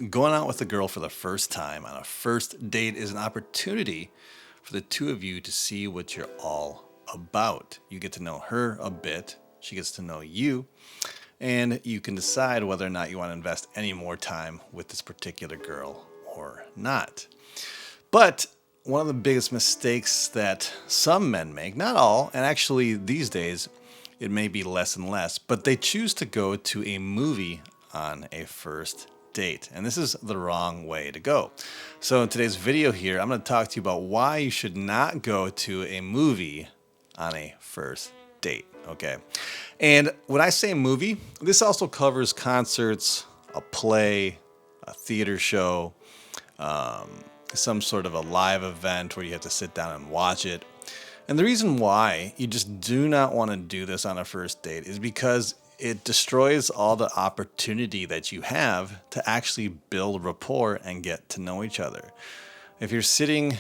Going out with a girl for the first time on a first date is an opportunity for the two of you to see what you're all about. You get to know her a bit, she gets to know you, and you can decide whether or not you want to invest any more time with this particular girl or not. But one of the biggest mistakes that some men make, not all, and actually these days it may be less and less, but they choose to go to a movie on a first date. And this is the wrong way to go. So in today's video here, I'm going to talk to you about why you should not go to a movie on a first date. Okay. And when I say movie, this also covers concerts, a play, a theater show, some sort of a live event where you have to sit down and watch it. And the reason why you just do not want to do this on a first date is because it destroys all the opportunity that you have to actually build rapport and get to know each other. If you're sitting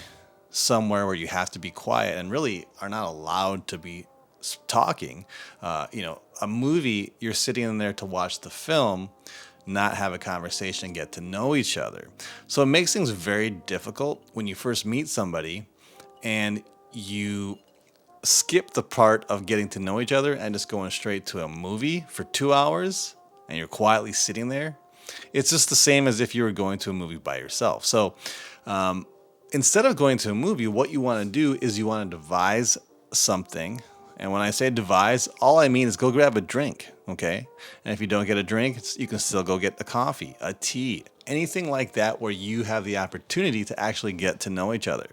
somewhere where you have to be quiet and really are not allowed to be talking, a movie, you're sitting in there to watch the film, not have a conversation and get to know each other. So it makes things very difficult when you first meet somebody and you skip the part of getting to know each other and just going straight to a movie for 2 hours and you're quietly sitting there. It's just the same as if you were going to a movie by yourself. So instead of going to a movie, what you want to do is you want to devise something. And when I say devise, all I mean is go grab a drink, okay? And if you don't get a drink, you can still go get a coffee, a tea, anything like that where you have the opportunity to actually get to know each other.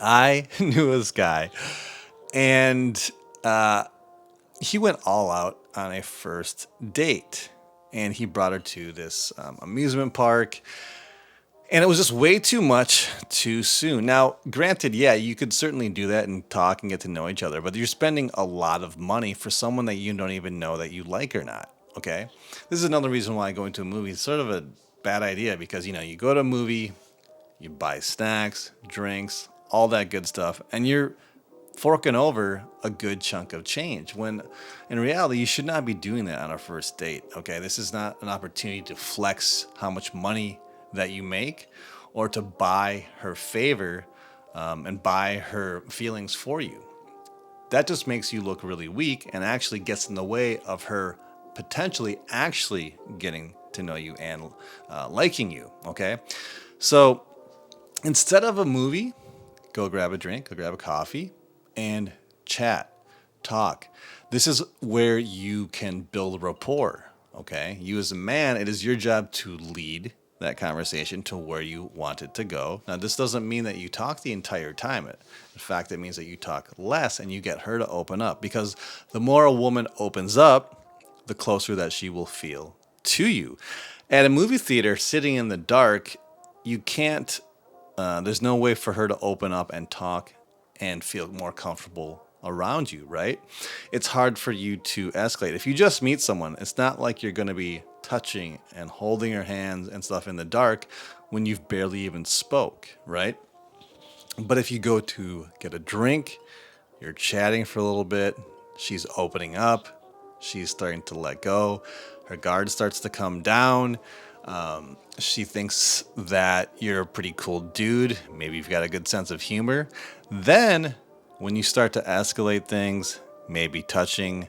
I knew this guy, and he went all out on a first date. And he brought her to this amusement park. And it was just way too much too soon. Now, granted, yeah, you could certainly do that and talk and get to know each other, but you're spending a lot of money for someone that you don't even know that you like or not, okay? This is another reason why going to a movie is sort of a bad idea because, you go to a movie, you buy snacks, drinks, all that good stuff, and you're forking over a good chunk of change when in reality you should not be doing that on a first date, okay? This is not an opportunity to flex how much money that you make or to buy her favor and buy her feelings for you. That just makes you look really weak and actually gets in the way of her potentially actually getting to know you and liking you, okay? So instead of a movie, go grab a drink, go grab a coffee and chat, talk. This is where you can build rapport, okay? You as a man, it is your job to lead that conversation to where you want it to go. Now, this doesn't mean that you talk the entire time. In fact, it means that you talk less and you get her to open up because the more a woman opens up, the closer that she will feel to you. At a movie theater, sitting in the dark, you can't, there's no way for her to open up and talk and feel more comfortable around you, right? It's hard for you to escalate. If you just meet someone, it's not like you're going to be touching and holding her hands and stuff in the dark when you've barely even spoke, right? But if you go to get a drink, you're chatting for a little bit, she's opening up, she's starting to let go, her guard starts to come down, she thinks that you're a pretty cool dude, maybe you've got a good sense of humor, then when you start to escalate things, maybe touching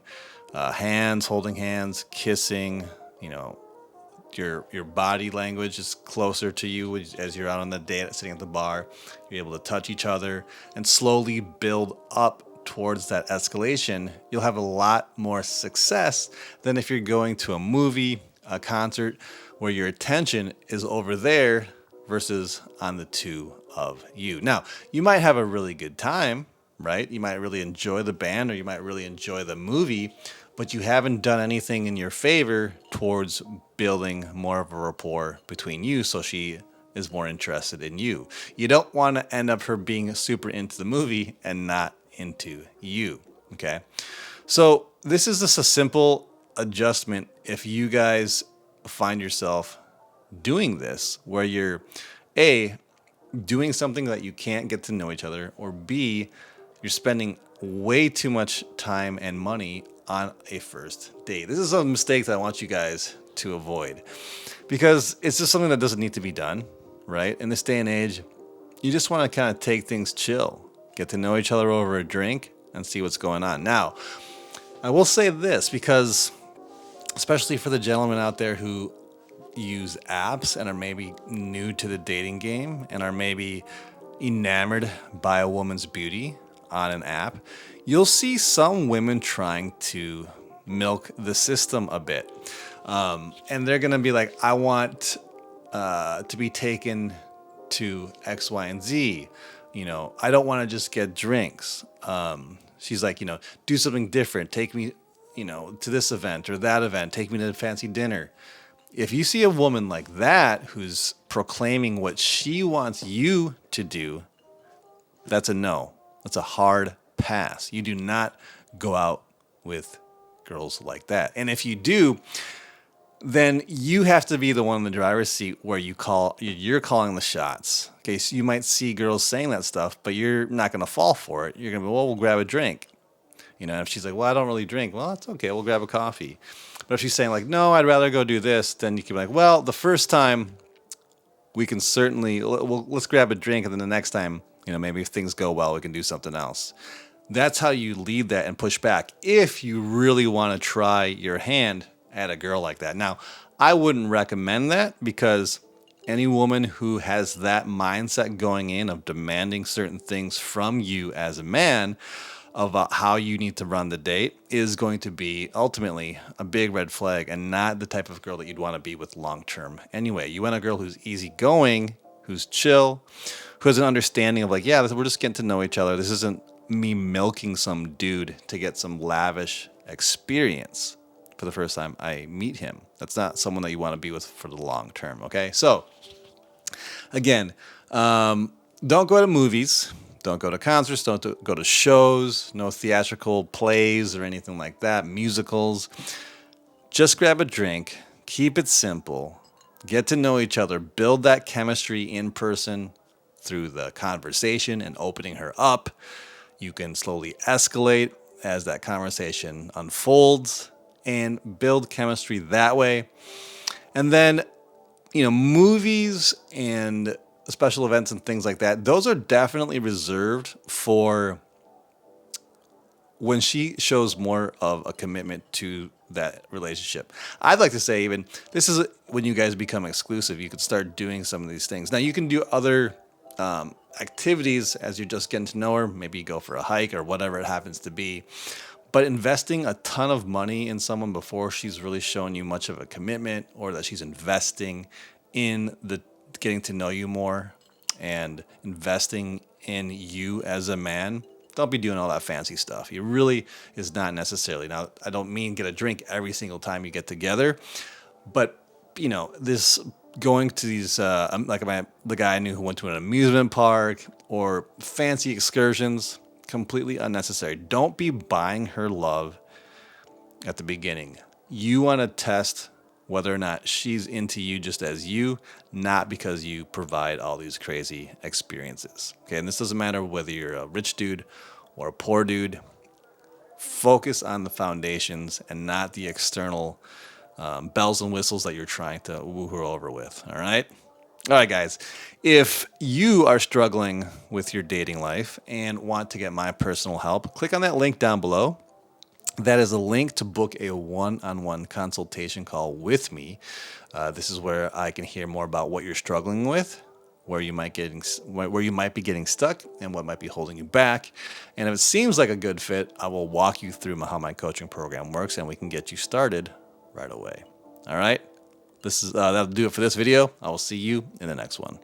hands, holding hands, kissing, your body language is closer to you as you're out on the date, sitting at the bar. You're able to touch each other and slowly build up towards that escalation. You'll have a lot more success than if you're going to a movie, a concert, where your attention is over there versus on the two of you. Now, you might have a really good time, right? You might really enjoy the band or you might really enjoy the movie, but you haven't done anything in your favor towards building more of a rapport between you, so she is more interested in you. You don't want to end up her being super into the movie and not into you, okay? So this is just a simple adjustment if you guys find yourself doing this, where you're A, doing something that you can't get to know each other, or B, you're spending way too much time and money on a first date. This is a mistake that I want you guys to avoid, because it's just something that doesn't need to be done, right? In this day and age, you just want to kind of take things chill, get to know each other over a drink and see what's going on. Now, I will say this, because especially for the gentlemen out there who use apps and are maybe new to the dating game and are maybe enamored by a woman's beauty on an app, you'll see some women trying to milk the system a bit. And they're going to be like, I want to be taken to X, Y, and Z. I don't want to just get drinks. She's like, do something different. Take me, to this event or that event. Take me to a fancy dinner. If you see a woman like that who's proclaiming what she wants you to do, that's a no. That's a hard pass. You do not go out with girls like that. And if you do, then you have to be the one in the driver's seat where you're calling the shots. Okay, so you might see girls saying that stuff, but you're not going to fall for it. You're going to be, well, we'll grab a drink. If she's like, well, I don't really drink, well, that's okay, we'll grab a coffee. But if she's saying like, no, I'd rather go do this, then you can be like, well, the first time we can certainly, let's grab a drink, and then the next time, maybe if things go well, we can do something else. That's how you lead that and push back if you really want to try your hand at a girl like that. Now, I wouldn't recommend that, because any woman who has that mindset going in of demanding certain things from you as a man about how you need to run the date is going to be ultimately a big red flag, and not the type of girl that you'd want to be with long term. Anyway, you want a girl who's easygoing, who's chill, who has an understanding of like, yeah, we're just getting to know each other. This isn't me milking some dude to get some lavish experience for the first time I meet him. That's not someone that you want to be with for the long term, okay? So, again, don't go to movies. Don't go to concerts. Don't go to shows. No theatrical plays or anything like that. Musicals. Just grab a drink. Keep it simple. Get to know each other. Build that chemistry in person through the conversation and opening her up. You can slowly escalate as that conversation unfolds and build chemistry that way. And then, movies and special events and things like that, those are definitely reserved for when she shows more of a commitment to that relationship. I'd like to say even this is when you guys become exclusive. You could start doing some of these things. Now, you can do other activities as you're just getting to know her. Maybe go for a hike or whatever it happens to be. But investing a ton of money in someone before she's really shown you much of a commitment, or that she's investing in the getting to know you more and investing in you as a man, don't be doing all that fancy stuff. It really is not necessarily. Now, I don't mean get a drink every single time you get together, but this going to these the guy I knew who went to an amusement park or fancy excursions, completely unnecessary. Don't be buying her love at the beginning. You want to test whether or not she's into you just as you, not because you provide all these crazy experiences. Okay, and this doesn't matter whether you're a rich dude or a poor dude. Focus on the foundations and not the external bells and whistles that you're trying to woo her over with. All right? All right, guys. If you are struggling with your dating life and want to get my personal help, click on that link down below. That is a link to book a one-on-one consultation call with me. This is where I can hear more about what you're struggling with, where you might be getting stuck, and what might be holding you back. And if it seems like a good fit, I will walk you through how my coaching program works, and we can get you started right away. All right? That'll do it for this video. I will see you in the next one.